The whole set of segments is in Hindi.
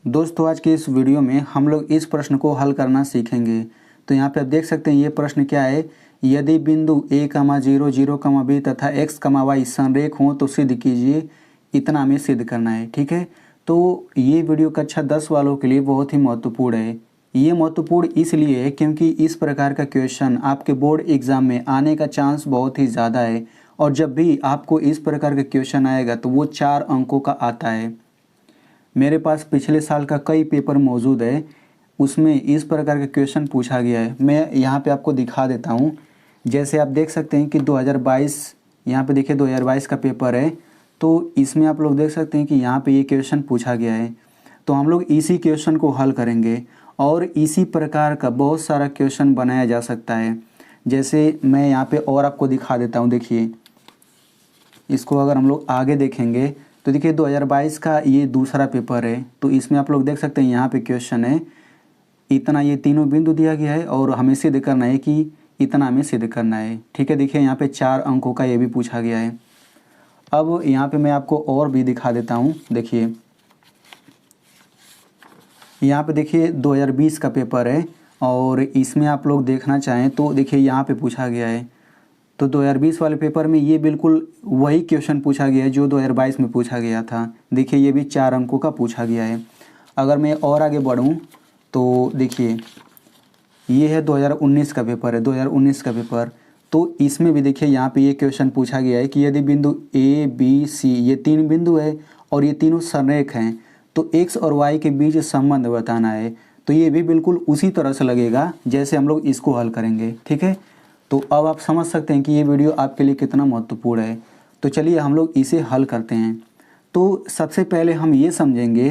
दोस्तों आज के इस वीडियो में हम लोग इस प्रश्न को हल करना सीखेंगे। तो यहाँ पे आप देख सकते हैं ये प्रश्न क्या है। यदि बिंदु a, 0, 0, b तथा x, y संरेख हों तो सिद्ध कीजिए। इतना हमें सिद्ध करना है, ठीक है। तो ये वीडियो कक्षा 10 वालों के लिए बहुत ही महत्वपूर्ण है। ये महत्वपूर्ण इसलिए है क्योंकि इस प्रकार का क्वेश्चन आपके बोर्ड एग्जाम में आने का चांस बहुत ही ज़्यादा है। और जब भी आपको इस प्रकार का क्वेश्चन आएगा तो वो 4 अंकों का आता है। मेरे पास पिछले साल का कई पेपर मौजूद है, उसमें इस प्रकार का क्वेश्चन पूछा गया है। मैं यहाँ पे आपको दिखा देता हूँ। जैसे आप देख सकते हैं कि 2022, यहाँ पे देखिए 2022 का पेपर है। तो इसमें आप लोग देख सकते हैं कि यहाँ पे ये क्वेश्चन पूछा गया है। तो हम लोग इसी क्वेश्चन को हल करेंगे और इसी प्रकार का बहुत सारा क्वेश्चन बनाया जा सकता है। जैसे मैं यहाँ पे और आपको दिखा देता हूँ। देखिए इसको अगर हम लोग आगे देखेंगे तो देखिए 2022 का ये दूसरा पेपर है। तो इसमें आप लोग देख सकते हैं यहाँ पे क्वेश्चन है, इतना ये तीनों बिंदु दिया गया है और हमें सिद्ध करना है कि इतना हमें सिद्ध करना है, ठीक है। देखिए यहाँ पे 4 अंकों का ये भी पूछा गया है। अब यहाँ पे मैं आपको और भी दिखा देता हूँ। देखिए यहाँ पे देखिए 2020 का पेपर है और इसमें आप लोग देखना चाहें तो देखिए यहाँ पे पूछा गया है। तो 2020 वाले पेपर में ये बिल्कुल वही क्वेश्चन पूछा गया है जो 2022 में पूछा गया था। देखिए ये भी 4 अंकों का पूछा गया है। अगर मैं और आगे बढ़ूँ तो देखिए ये है 2019 का पेपर है, 2019 का पेपर। तो इसमें भी देखिए यहाँ पे ये क्वेश्चन पूछा गया है कि यदि बिंदु ए बी सी ये 3 बिंदु है और ये तीनों संरेख हैं तो x और y के बीच संबंध बताना है। तो ये भी बिल्कुल उसी तरह से लगेगा जैसे हम लोग इसको हल करेंगे, ठीक है। तो अब आप समझ सकते हैं कि ये वीडियो आपके लिए कितना महत्वपूर्ण है। तो चलिए हम लोग इसे हल करते हैं। तो सबसे पहले हम ये समझेंगे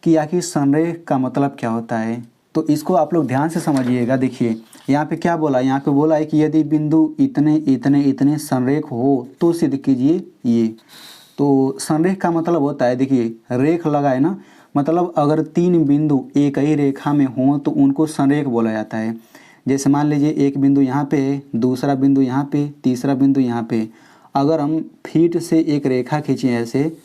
कि आखिर संरेख का मतलब क्या होता है। तो इसको आप लोग ध्यान से समझिएगा। देखिए यहाँ पे क्या बोला, यहाँ पे बोला है कि यदि बिंदु इतने इतने इतने संरेख हो तो सिद्ध कीजिए ये। तो संरेख का मतलब होता है, देखिए रेख लगाए ना, मतलब अगर 3 बिंदु एक ही रेखा में हों तो उनको संरेख बोला जाता है। जैसे मान लीजिए एक बिंदु यहाँ पे है, दूसरा बिंदु यहाँ पे, तीसरा बिंदु यहाँ पे। अगर हम फीट से एक रेखा खींचें ऐसे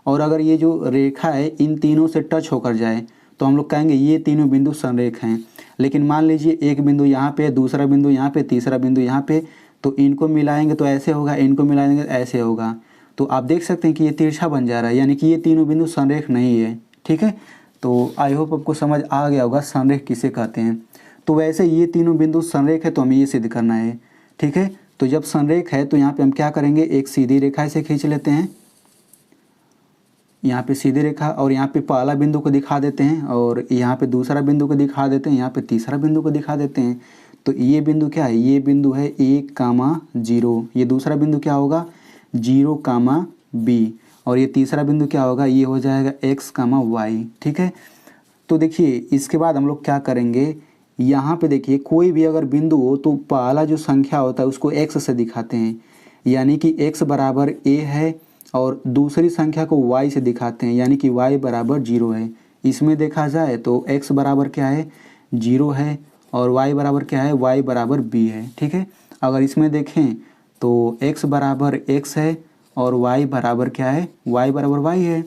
और अगर ये जो रेखा है इन तीनों से टच होकर जाए तो हम लोग कहेंगे ये तीनों बिंदु संरेख हैं। लेकिन मान लीजिए एक बिंदु यहाँ पे, दूसरा बिंदु यहाँ पे, तीसरा बिंदु यहाँ पे, तो इनको मिलाएंगे तो ऐसे होगा, इनको मिलाएंगे तो ऐसे होगा। तो आप देख सकते हैं कि ये तिरछा बन जा रहा है, यानी कि ये तीनों बिंदु संरेख नहीं है, ठीक है। तो आई होप आपको समझ आ गया होगा संरेख किसे कहते हैं। तो वैसे ये तीनों बिंदु संरेख है तो हमें ये सिद्ध करना है, ठीक है। तो जब संरेख है तो यहाँ पे हम क्या करेंगे, एक सीधी रेखा से खींच लेते हैं, यहाँ पे सीधी रेखा, और यहाँ पे पहला बिंदु को दिखा देते हैं और यहाँ पे दूसरा बिंदु को दिखा देते हैं, यहाँ पे तीसरा बिंदु को दिखा देते हैं। तो ये बिंदु क्या है, ये बिंदु है 1, 0। ये दूसरा बिंदु क्या होगा 0, b, और ये तीसरा बिंदु क्या होगा, ये हो जाएगा x, y, ठीक है। तो देखिए इसके बाद हम लोग क्या करेंगे, यहाँ पे देखिए कोई भी अगर बिंदु हो तो पहला जो संख्या होता है उसको x से दिखाते हैं, यानी कि x बराबर a है, और दूसरी संख्या को y से दिखाते हैं यानी कि y बराबर 0 है। इसमें देखा जाए तो x बराबर क्या है 0 है और y बराबर क्या है, y बराबर b है, ठीक है। अगर इसमें देखें तो x बराबर x है और y बराबर क्या है, y बराबर y है।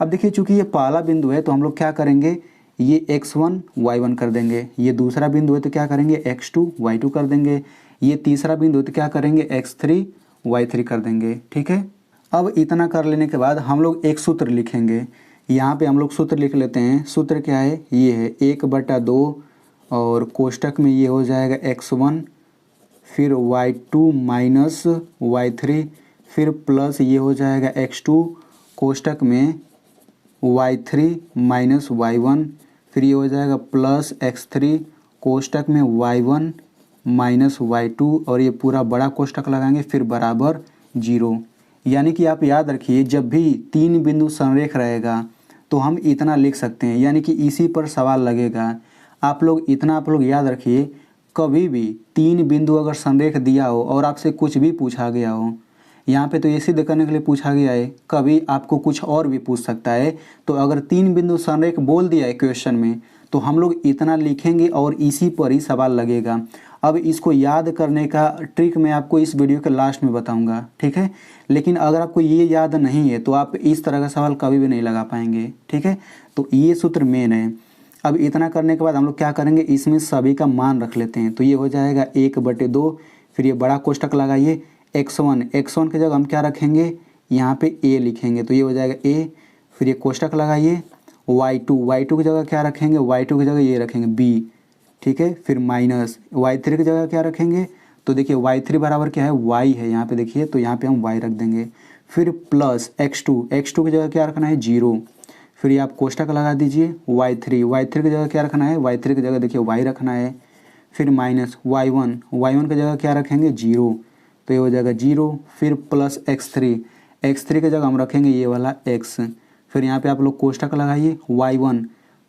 अब देखिए चूंकि ये पहला बिंदु है तो हम लोग क्या करेंगे, ये x1 y1 कर देंगे। ये दूसरा बिंदु है तो क्या करेंगे x2 y2 कर देंगे। ये तीसरा बिंदु है तो क्या करेंगे x3 y3 कर देंगे, ठीक है। अब इतना कर लेने के बाद हम लोग एक सूत्र लिखेंगे। यहाँ पे हम लोग सूत्र लिख लेते हैं। सूत्र क्या है, ये है 1/2 और कोष्टक में ये हो जाएगा x1, फिर y2 माइनस y3, फिर प्लस ये हो जाएगा x2 कोष्टक में y3 माइनस y1, फिर ये हो जाएगा प्लस x3 कोष्टक में y1 माइनस y2, और ये पूरा बड़ा कोष्टक लगाएंगे फिर बराबर 0। यानी कि आप याद रखिए जब भी 3 बिंदु संरेख रहेगा तो हम इतना लिख सकते हैं, यानी कि इसी पर सवाल लगेगा। आप लोग याद रखिए, कभी भी 3 बिंदु अगर संरेख दिया हो और आपसे कुछ भी पूछा गया हो, यहाँ पे तो ये सिद्ध करने के लिए पूछा गया है, कभी आपको कुछ और भी पूछ सकता है। तो अगर 3 बिंदु संरेख बोल दिया है क्वेश्चन में तो हम लोग इतना लिखेंगे और इसी पर ही सवाल लगेगा। अब इसको याद करने का ट्रिक मैं आपको इस वीडियो के लास्ट में बताऊंगा, ठीक है। लेकिन अगर आपको ये याद नहीं है तो आप इस तरह का सवाल कभी भी नहीं लगा पाएंगे, ठीक है। तो ये सूत्र मेन है। अब इतना करने के बाद हम लोग क्या करेंगे, इसमें सभी का मान रख लेते हैं। तो ये हो जाएगा 1/2, फिर ये बड़ा कोष्टक लगाइए x1 की जगह हम क्या रखेंगे, यहाँ पे a लिखेंगे, तो ये हो जाएगा a। फिर ये कोष्टक लगाइए y2 की जगह क्या रखेंगे, y2 की जगह ये रखेंगे b, ठीक है। फिर माइनस y3 की जगह क्या रखेंगे, तो देखिए y3 बराबर क्या है, y है, यहाँ पे देखिए, तो यहाँ पे हम y रख देंगे। फिर प्लस x2 की जगह क्या रखना है, 0। फिर ये आप कोष्टक लगा दीजिए y3 की जगह क्या रखना है, y3 की जगह देखिए y रखना है। फिर माइनस y1 की जगह क्या रखेंगे, 0, तो ये हो जाएगा 0। फिर प्लस x3 की जगह हम रखेंगे ये वाला x। फिर यहाँ पे आप लोग कोष्टक लगाइए y1,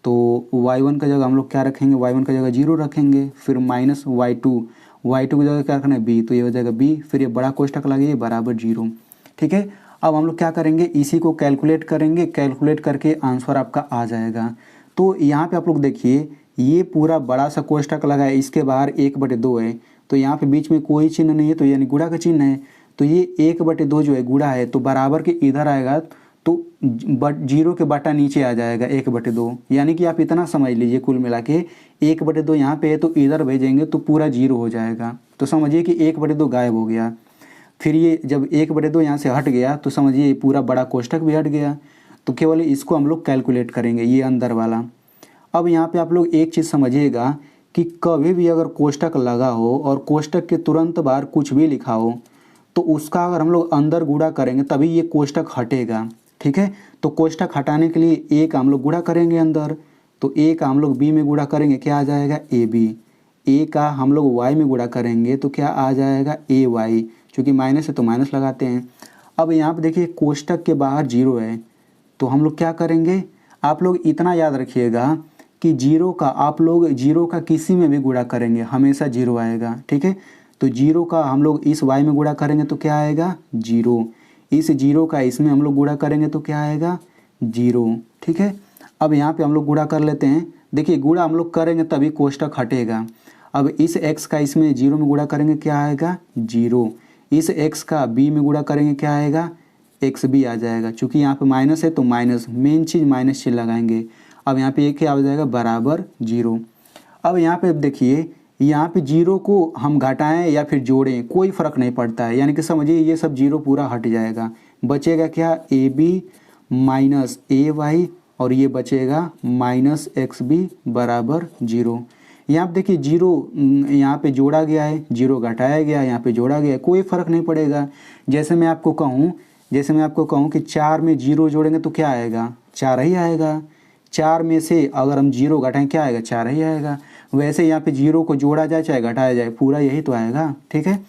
तो y1 की जगह हम लोग क्या रखेंगे, y1 की जगह 0 रखेंगे। फिर माइनस y2 की जगह क्या रखना है, b, तो ये हो जाएगा b। फिर ये बड़ा कोष्टक लगाइए बराबर 0, ठीक है। अब हम लोग क्या करेंगे, इसी को कैलकुलेट करेंगे, कैलकुलेट करके आंसर आपका आ जाएगा। तो यहाँ पे आप लोग देखिए, ये पूरा बड़ा सा कोष्टक लगा है, इसके बाहर 1/2 है, तो यहाँ पे बीच में कोई चिन्ह नहीं है, तो यानी गुणा का चिन्ह है। तो ये 1/2 जो है गुणा है, तो बराबर के इधर आएगा, तो 0 के बटा नीचे आ जाएगा 1/2। यानी कि आप इतना समझ लीजिए, कुल मिला के 1/2 यहाँ पे है, तो इधर भेजेंगे तो पूरा 0 हो जाएगा। तो समझिए कि 1/2 गायब हो गया। फिर ये जब 1/2 यहाँ से हट गया तो समझिए पूरा बड़ा कोष्टक भी हट गया। तो केवल इसको हम लोग कैलकुलेट करेंगे, ये अंदर वाला। अब यहाँ पे आप लोग एक चीज़ समझिएगा कि कभी भी अगर कोष्टक लगा हो और कोष्टक के तुरंत बाहर कुछ भी लिखा हो, तो उसका अगर हम लोग अंदर गुणा करेंगे तभी ये कोष्टक हटेगा, ठीक है। तो कोष्टक हटाने के लिए a का हम लोग गुणा करेंगे अंदर, तो a का हम लोग b में गुणा करेंगे, क्या आ जाएगा, ab। a का हम लोग y में गुणा करेंगे तो क्या आ जाएगा, ay। चूँकि माइनस है तो माइनस लगाते हैं। अब यहाँ पे देखिए कोष्टक के बाहर 0 है, तो हम लोग क्या करेंगे, आप लोग इतना याद रखिएगा कि 0 का आप लोग 0 का किसी में भी गुणा करेंगे हमेशा 0 आएगा, ठीक है। तो 0 का हम लोग इस y में गुणा करेंगे तो क्या आएगा, 0। इस 0 का इसमें हम लोग गुणा करेंगे तो क्या आएगा, 0, ठीक है। अब यहाँ पे हम लोग गुणा कर लेते हैं। देखिए गुणा हम लोग करेंगे तभी कोष्टक हटेगा। अब इस x का इसमें 0 में गुणा करेंगे क्या आएगा, 0। इस x का b में गुणा करेंगे क्या आएगा, xb आ जाएगा। चूँकि यहाँ पे माइनस है तो माइनस, मेन चीज़ माइनस चिन्ह लगाएंगे। अब यहाँ पे एक क्या आ जाएगा, बराबर 0। अब यहाँ पे देखिए, यहाँ पे 0 को हम घटाएं या फिर जोड़ें कोई फ़र्क नहीं पड़ता है, यानी कि समझिए ये सब 0 पूरा हट जाएगा। बचेगा क्या, ab माइनस ay, और ये बचेगा माइनस xb बराबर 0। यहाँ पे देखिए 0 यहाँ पे जोड़ा गया है, 0 घटाया गया, यहाँ पे जोड़ा गया है, कोई फ़र्क नहीं पड़ेगा। जैसे मैं आपको कहूँ कि 4 में 0 जोड़ेंगे तो क्या आएगा, 4 ही आएगा। 4 में से अगर हम 0 घटाएं क्या आएगा, 4 ही आएगा। वैसे यहाँ पे 0 को जोड़ा जाए चाहे घटाया जाए, पूरा यही तो आएगा, ठीक है।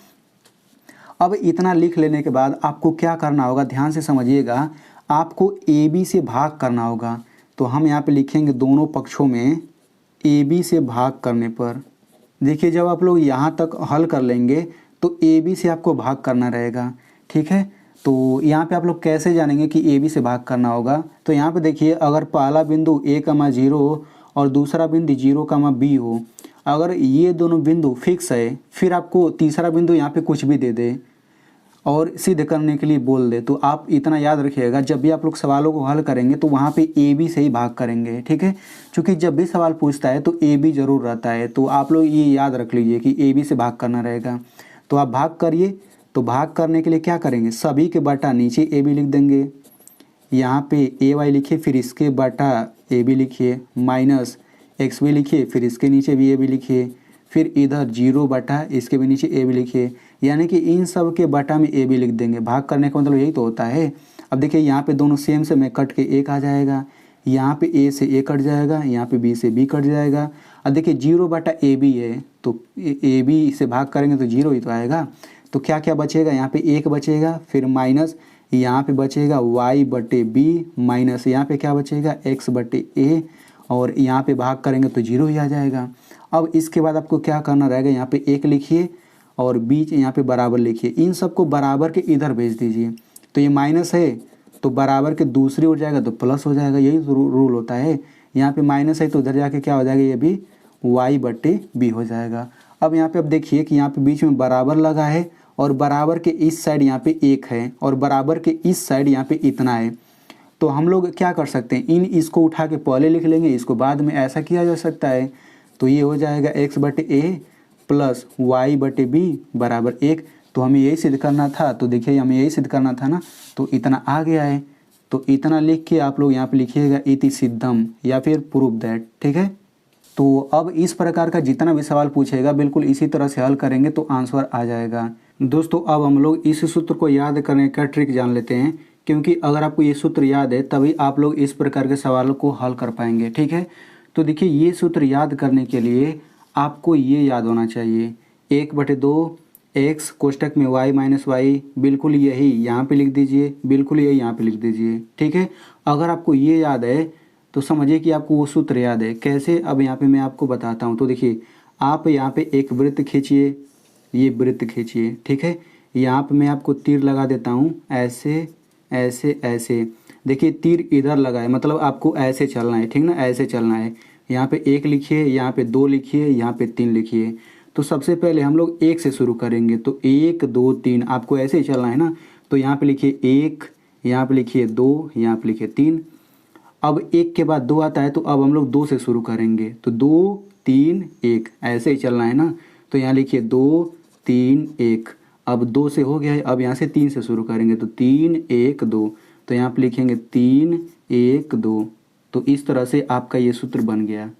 अब इतना लिख लेने के बाद आपको क्या करना होगा, ध्यान से समझिएगा, आपको AB से भाग करना होगा। तो हम यहाँ पे लिखेंगे दोनों पक्षों में AB से भाग करने पर, देखिए जब आप लोग यहाँ तक हल कर लेंगे तो AB से आपको भाग करना रहेगा, ठीक है। तो यहाँ पे आप लोग कैसे जानेंगे कि AB से भाग करना होगा, तो यहाँ पे देखिए अगर पहला बिंदु a,0 हो और दूसरा बिंदु 0,b हो, अगर ये दोनों बिंदु फिक्स है, फिर आपको तीसरा बिंदु यहाँ पे कुछ भी दे दे और सिद्ध करने के लिए बोल दे, तो आप इतना याद रखिएगा, जब भी आप लोग सवालों को हल करेंगे तो वहाँ पे AB से ही भाग करेंगे, ठीक है। क्योंकि जब भी सवाल पूछता है तो AB जरूर रहता है, तो आप लोग ये याद रख लीजिए कि AB से भाग करना रहेगा। तो आप भाग करिए। तो भाग करने के लिए क्या करेंगे, सभी के बटा नीचे AB लिख देंगे, यहाँ पे ay लिखिए, फिर इसके बटा AB लिखिए, माइनस xb लिखिए, फिर इसके नीचे भी AB लिखिए, फिर इधर 0 बटा इसके भी नीचे AB लिखिए, यानी कि इन सब के बटा में AB लिख देंगे। भाग करने का मतलब यही तो होता है। अब देखिए यहाँ पे दोनों सेम से में कट के 1 आ जाएगा, यहाँ पे A से A कट जाएगा, यहाँ पे B से B कट जाएगा। अब देखिए 0 बटा AB है, तो AB से भाग करेंगे तो 0 ही तो आएगा। तो क्या क्या बचेगा, यहाँ पे 1 बचेगा, फिर माइनस यहाँ पे बचेगा y/b, माइनस यहाँ पे क्या बचेगा x/a, और यहाँ पे भाग करेंगे तो 0 ही आ जाएगा। अब इसके बाद आपको क्या करना रहेगा, यहाँ पे 1 लिखिए और बीच यहाँ पे बराबर लिखिए, इन सबको बराबर के इधर भेज दीजिए। तो ये माइनस है तो बराबर के दूसरी ओर जाएगा तो प्लस हो जाएगा, यही रूल होता है। यहाँ पे माइनस है तो उधर जाके क्या हो जाएगा, ये भी y/b हो जाएगा। अब यहाँ पे अब देखिए कि यहाँ पे बीच में बराबर लगा है और बराबर के इस साइड यहाँ पे 1 है और बराबर के इस साइड यहाँ पे इतना है। तो हम लोग क्या कर सकते हैं, इसको उठा के पहले लिख लेंगे, इसको बाद में, ऐसा किया जा सकता है। तो ये हो जाएगा x/a प्लस y/b बराबर 1। तो हमें यही सिद्ध करना था, तो देखिए हमें यही सिद्ध करना था ना, तो इतना आ गया है। तो इतना लिख के आप लोग यहाँ पे लिखिएगा इति सिद्धम या फिर प्रूव दैट, ठीक है। तो अब इस प्रकार का जितना भी सवाल पूछेगा बिल्कुल इसी तरह से हल करेंगे तो आंसर आ जाएगा। दोस्तों अब हम लोग इस सूत्र को याद करने का ट्रिक जान लेते हैं, क्योंकि अगर आपको ये सूत्र याद है तभी आप लोग इस प्रकार के सवालों को हल कर पाएंगे, ठीक है। तो देखिए ये सूत्र याद करने के लिए आपको ये याद होना चाहिए, 1/2 x कोष्टक में y माइनस वाई, बिल्कुल यही यहाँ पे लिख दीजिए, बिल्कुल यही यहाँ पे लिख दीजिए, ठीक है। अगर आपको ये याद है तो समझिए कि आपको वो सूत्र याद है। कैसे, अब यहाँ पे मैं आपको बताता हूँ। तो देखिए आप यहाँ पे एक वृत्त खींचिए, ये वृत्त खींचिए, ठीक है। यहाँ पे मैं आपको तीर लगा देता हूँ, ऐसे ऐसे ऐसे। देखिए तीर इधर लगा है, मतलब आपको ऐसे चलना है, ठीक ना, ऐसे चलना है। यहाँ पे 1 लिखिए, यहाँ पे 2 लिखिए, यहाँ पे 3 लिखिए। तो सबसे पहले हम लोग 1 से शुरू करेंगे, तो 1 2 3 आपको ऐसे ही चलना है ना। तो यहाँ पे लिखिए 1, यहाँ पे लिखिए 2, यहाँ पे लिखिए 3। अब 1 के बाद 2 आता है, तो अब हम लोग 2 से शुरू करेंगे, तो 2 3 1 ऐसे ही चलना है ना। तो यहाँ लिखिए 2 3 1। अब 2 से हो गया है, अब यहाँ से 3 से शुरू करेंगे, तो 3 1 2। तो यहाँ पे लिखेंगे 3 1 2। तो इस तरह से आपका ये सूत्र बन गया।